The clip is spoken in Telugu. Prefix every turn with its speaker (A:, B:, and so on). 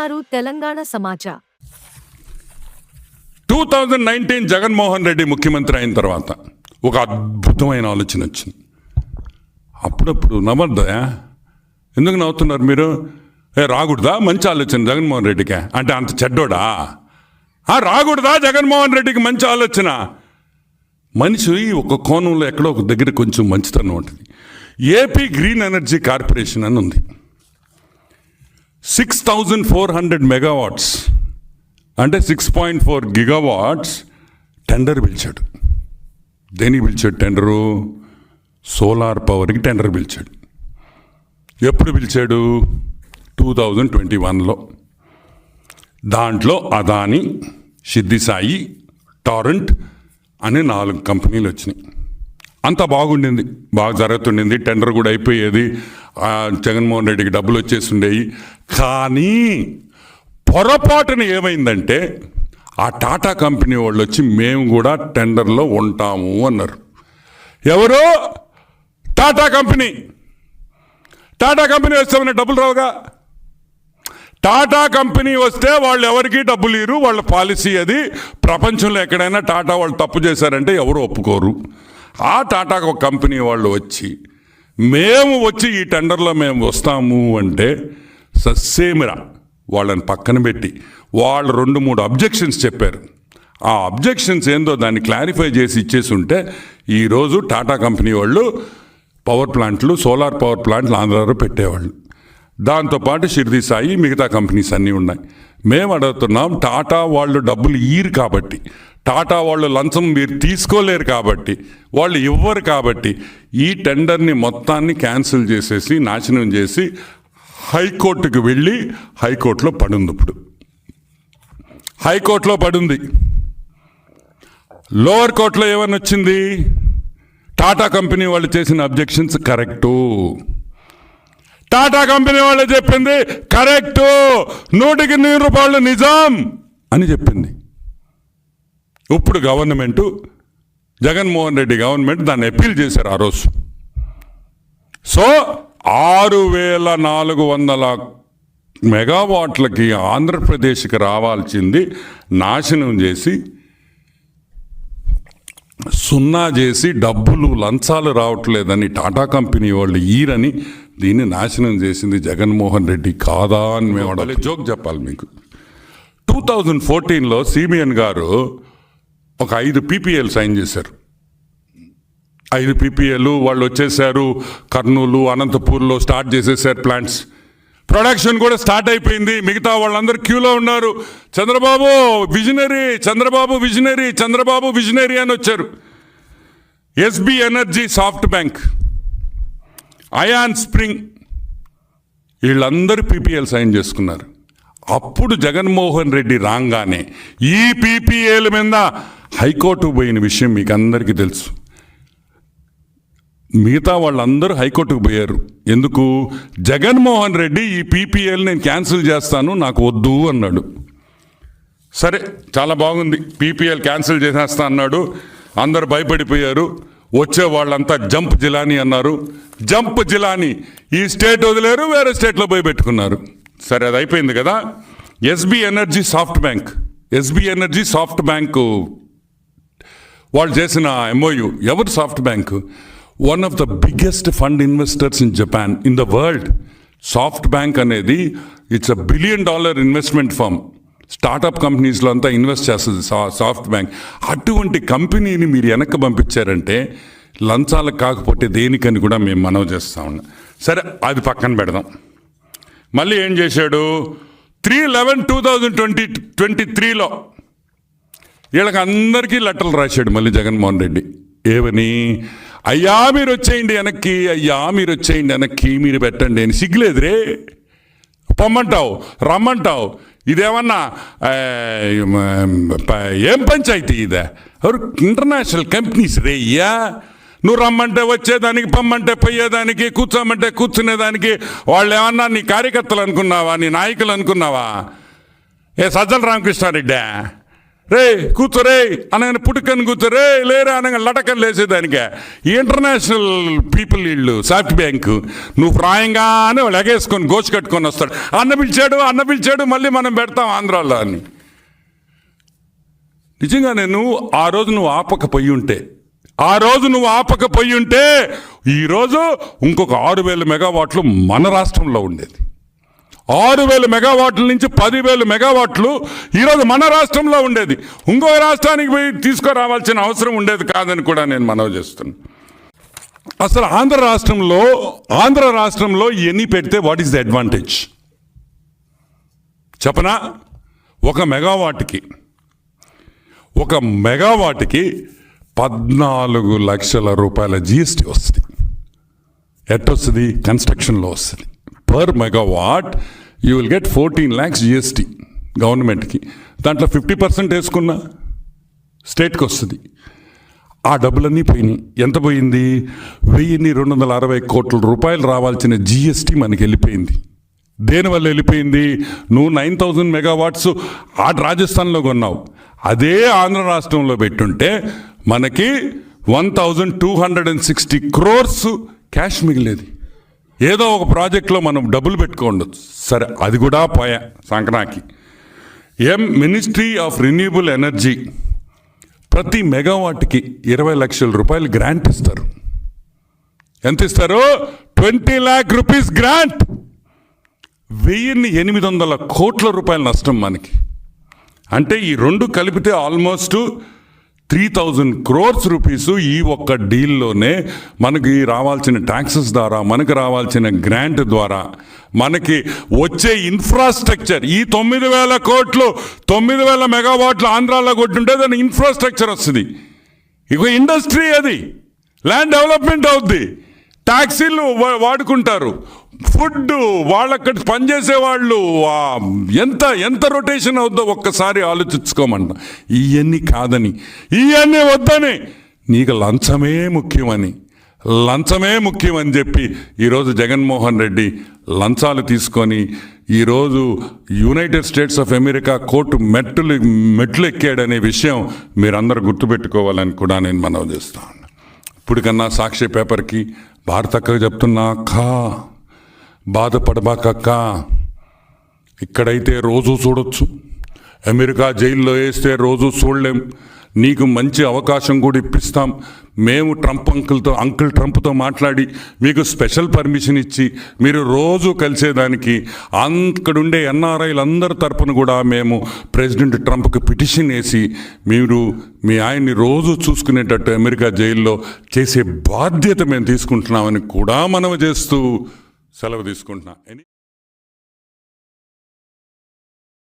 A: చూస్తున్నారు తెలంగాణ సమాచార్.
B: 2019 జగన్మోహన్ రెడ్డి ముఖ్యమంత్రి అయిన తర్వాత ఒక అద్భుతమైన ఆలోచన వచ్చింది. అప్పుడప్పుడు నవ్వద్దా? ఎందుకు నవ్వుతున్నారు మీరు? రాకూడదా మంచి ఆలోచన జగన్మోహన్ రెడ్డికి? అంటే అంత చెడ్డోడా? రాకూడదా జగన్మోహన్ రెడ్డికి మంచి ఆలోచన? మనిషి ఒక కోణంలో ఎక్కడో ఒక దగ్గర కొంచెం మంచితనం ఉంటుంది. ఏపీ గ్రీన్ ఎనర్జీ కార్పొరేషన్ అని ఉంది. 6,400 మెగావాట్స్ అంటే 6.4 గిగావాట్స్ టెండర్ పిలిచాడు. దేనికి పిలిచాడు టెండరు? సోలార్ పవర్కి టెండర్ పిలిచాడు. ఎప్పుడు పిలిచాడు? 2021లో. దాంట్లో అదాని, సిద్ధి సాయి, టారెంట్ అనే 4 కంపెనీలు వచ్చినాయి. అంత బాగుండింది, బాగా జరుగుతుండింది. టెండర్ కూడా అయిపోయేది. జగన్మోహన్ రెడ్డికి డబ్బులు వచ్చేసి ఉండేవి. కానీ పొరపాటున ఏమైందంటే ఆ టాటా కంపెనీ వాళ్ళు వచ్చి మేము కూడా టెండర్లో ఉంటాము అన్నారు. ఎవరు? టాటా కంపెనీ. టాటా కంపెనీ వస్తే మన డబ్బులు రావుగా. టాటా కంపెనీ వస్తే వాళ్ళు ఎవరికి డబ్బులు ఇరు. వాళ్ళ పాలసీ అది. ప్రపంచంలో ఎక్కడైనా టాటా వాళ్ళు తప్పు చేశారంటే ఎవరు ఒప్పుకోరు. ఆ టాటా కంపెనీ వాళ్ళు వచ్చి మేము వచ్చి ఈ టెండర్లో మేము వస్తాము అంటే సస్సేమిరా వాళ్ళని పక్కన పెట్టి వాళ్ళు 2-3 అబ్జెక్షన్స్ చెప్పారు. ఆ అబ్జెక్షన్స్ ఏందో దాన్ని క్లారిఫై చేసి ఇచ్చేసి ఉంటే ఈరోజు టాటా కంపెనీ వాళ్ళు పవర్ ప్లాంట్లు, సోలార్ పవర్ ప్లాంట్లు ఆంధ్రాలో పెట్టేవాళ్ళు. దాంతోపాటు షిర్దీ సాయి, మిగతా కంపెనీస్ అన్నీ ఉన్నాయి. మేము అడుగుతున్నాం, టాటా వాళ్ళు డబ్బులు ఇయ్యరు కాబట్టి, టాటా వాళ్ళు లంచం మీరు తీసుకోలేరు కాబట్టి, వాళ్ళు ఇవ్వరు కాబట్టి ఈ టెండర్ని మొత్తాన్ని క్యాన్సిల్ చేసేసి నాశనం చేసి హైకోర్టుకు వెళ్ళి హైకోర్టులో పడుంది. ఇప్పుడు హైకోర్టులో పడుంది. లోవర్ కోర్టులో ఏమని వచ్చింది? టాటా కంపెనీ వాళ్ళు చేసిన అబ్జెక్షన్స్ కరెక్టు. టాటా కంపెనీ వాళ్ళు చెప్పింది కరెక్టు, 100కి 100 రూపాయలు నిజం అని చెప్పింది. ఇప్పుడు గవర్నమెంటు, జగన్మోహన్ రెడ్డి గవర్నమెంట్ దాన్ని అప్పీల్ చేశారు ఆ రోజు. సో 6,400 మెగావాట్లకి ఆంధ్రప్రదేశ్కి రావాల్సింది నాశనం చేసి, సున్నా చేసి, డబ్బులు లంచాలు రావట్లేదని టాటా కంపెనీ వాళ్ళు ఈరని దీన్ని నాశనం చేసింది జగన్మోహన్ రెడ్డి కాదా అని మేము అడగాలి. జోక్ చెప్పాలి మీకు. 2014లో సిబిఎన్ గారు ఒక 5 PPAలు సైన్ చేశారు. 5 PPAలు వాళ్ళు వచ్చేసారు. కర్నూలు, అనంతపూర్లో స్టార్ట్ చేసేసారు ప్లాంట్స్. ప్రొడక్షన్ కూడా స్టార్ట్ అయిపోయింది. మిగతా వాళ్ళందరూ క్యూలో ఉన్నారు. Chandrababu visionary, Chandrababu visionary, Chandrababu visionary అని వచ్చారు. SB energy, SoftBank, Ayana Sprng వీళ్ళందరూ PPAలు సైన్ చేసుకున్నారు. అప్పుడు జగన్మోహన్ రెడ్డి రాగానే ఈ PPAల మీద హైకోర్టుకు పోయిన విషయం మీకు అందరికీ తెలుసు. మిగతా వాళ్ళందరూ హైకోర్టుకు పోయారు. ఎందుకు? జగన్మోహన్ రెడ్డి ఈ PPAలు నేను క్యాన్సిల్ చేస్తాను, నాకు వద్దు అన్నాడు. సరే, చాలా బాగుంది. PPAలు క్యాన్సిల్ చేసేస్తా అన్నాడు. అందరు భయపడిపోయారు. వచ్చే వాళ్ళంతా జంప్ జిలానీ అన్నారు. జంప్ జిలానీ ఈ స్టేట్ వదిలేరు, వేరే స్టేట్లో పోయి పెట్టుకున్నారు. సరే, అది అయిపోయింది కదా. SB energy, SoftBank, SB energy, SoftBank వాళ్ళు చేసిన MOU. ఎవరు SoftBank? One of the biggest fund investors in Japan, in the world. SoftBank అనేది it's $1 billion investment firm. Startup కంపెనీస్లో అంతా ఇన్వెస్ట్ చేస్తుంది సాఫ్ట్ బ్యాంక్. అటువంటి కంపెనీని మీరు వెనక్కి పంపించారంటే లంచాలకు కాకపోతే దేనికని కూడా మేము మనవి చేస్తా ఉన్నాం. సరే, అది పక్కన పెడదాం. మళ్ళీ ఏం చేశాడు? 3/11/2023లో వీళ్ళకి అందరికీ లెటర్లు రాశాడు మళ్ళీ జగన్మోహన్ రెడ్డి. ఏమని? అయ్యా మీరు వచ్చేయండి వెనక్కి, అయ్యా మీరు వచ్చేయండి వెనక్కి, మీరు పెట్టండి అని. సిగ్గులేదురే, పొమ్మంటావు, రమ్మంటావు. ఇదేమన్నా ఏం పంచాయతీ ఇదే? ఎవరు? ఇంటర్నేషనల్ కంపెనీస్ రే అయ్యా. నువ్వు రమ్మంటే వచ్చేదానికి, పొమ్మంటే పోయేదానికి, కూర్చోమంటే కూర్చునేదానికి. వాళ్ళు ఏమన్నా నీ కార్యకర్తలు అనుకున్నావా? నీ నాయకులు అనుకున్నావా? సజ్జల రామకృష్ణారెడ్డి రే కూర్చోరే అనగానే పుట్టుకని కూర్చోరే లేరా అనగా లటకని లేసేదానికే ఈ ఇంటర్నేషనల్ పీపుల్ వీళ్ళు సాఫ్ట్ బ్యాంకు నువ్వు ప్రాయంగానే వాళ్ళు ఎగేసుకొని గోచి కట్టుకొని వస్తాడు. అన్న పిలిచాడు మళ్ళీ మనం పెడతాం ఆంధ్రాలో అని. నిజంగా నేను ఆ రోజు నువ్వు ఆపకపోయి ఉంటే ఈరోజు ఇంకొక 6,000 మెగావాట్లు మన రాష్ట్రంలో ఉండేది. 6,000 మెగావాట్ల నుంచి 10,000 మెగావాట్లు ఈరోజు మన రాష్ట్రంలో ఉండేది. ఇంకో రాష్ట్రానికి పోయి తీసుకురావాల్సిన అవసరం ఉండేది కాదని కూడా నేను మనవి చేస్తున్నాను. అసలు ఆంధ్ర రాష్ట్రంలో ఇవన్నీ పెడితే వాట్ ఈస్ ద అడ్వాంటేజ్ చెప్పనా? ఒక మెగావాట్కి 14 లక్షల రూపాయల జిఎస్టీ వస్తుంది. ఎట్టొస్తుంది? కన్స్ట్రక్షన్లో వస్తుంది. Per megawatt you will get 14 lakhs GST గవర్నమెంట్కి. దాంట్లో 50% వేసుకున్నా స్టేట్కి వస్తుంది. ఆ డబ్బులన్నీ పోయినాయి. ఎంత పోయింది? 1,260 కోట్ల రూపాయలు రావాల్సిన జిఎస్టీ మనకి వెళ్ళిపోయింది. దేనివల్ల వెళ్ళిపోయింది? నువ్వు 9,000 మెగావాట్స్ రాజస్థాన్లో కొన్నావు. అదే ఆంధ్ర రాష్ట్రంలో పెట్టుంటే మనకి 1,260 crores క్యాష్ మిగిలేది. ఏదో ఒక ప్రాజెక్ట్లో మనం డబ్బులు పెట్టుకోండొచ్చు. సరే, అది కూడా పోయా సంక్రాంతికి. మినిస్ట్రీ ఆఫ్ రిన్యూబుల్ ఎనర్జీ ప్రతి మెగావాట్కి 20 లక్షల రూపాయలు గ్రాంట్ ఇస్తారు. ఎంత ఇస్తారు? 20 lakh rupees గ్రాంట్. 1,800 కోట్ల రూపాయల నష్టం మనకి. అంటే ఈ రెండు కలిపితే ఆల్మోస్ట్ 3,000 crores రూపీస్ ఈ ఒక్క డీల్లోనే మనకి రావాల్సిన ట్యాక్సెస్ ద్వారా, మనకి రావాల్సిన గ్రాంట్ ద్వారా, మనకి వచ్చే ఇన్ఫ్రాస్ట్రక్చర్ ఈ 9,000 కోట్లు 9,000 మెగావాట్లు ఆంధ్రాలో కొట్టుంటే దాని ఇన్ఫ్రాస్ట్రక్చర్ వస్తుంది. ఇక ఇండస్ట్రీ, అది ల్యాండ్ డెవలప్మెంట్ అవుద్ది, ట్యాక్సీలు వాడుకుంటారు, ఫుడ్ వాళ్ళక్కడ పనిచేసే వాళ్ళు ఎంత రొటేషన్ అవుద్దో ఒక్కసారి ఆలోచించుకోమంట. ఇవన్నీ కాదని, ఇవన్నీ వద్దని, నీకు లంచమే ముఖ్యమని చెప్పి ఈరోజు జగన్మోహన్ రెడ్డి లంచాలు తీసుకొని ఈరోజు United states of America court మెట్లు ఎక్కాడనే విషయం మీరందరూ గుర్తుపెట్టుకోవాలని కూడా నేను మనవి చేస్తాను. ఇప్పటికన్నా సాక్షి పేపర్కి భారతక్క చెప్తున్నా, అక్క బాధపడబాకక్క, ఇక్కడైతే రోజు చూడొచ్చు, అమెరికా జైల్లో వేస్తే రోజు చూడలేం. నీకు మంచి అవకాశం కూడా ఇప్పిస్తాం. మేము అంకుల్ ట్రంప్తో మాట్లాడి మీకు స్పెషల్ పర్మిషన్ ఇచ్చి మీరు రోజు కలిసేదానికి అక్కడుండే ఎన్ఆర్ఐలందరి తరపున కూడా మేము ప్రెసిడెంట్ ట్రంప్కి పిటిషన్ వేసి మీరు మీ ఆయన్ని రోజు చూసుకునేటట్టు అమెరికా జైల్లో చేసే బాధ్యత మేము తీసుకుంటున్నామని కూడా మనవి చేస్తూ సెలవు తీసుకుంటున్నాం.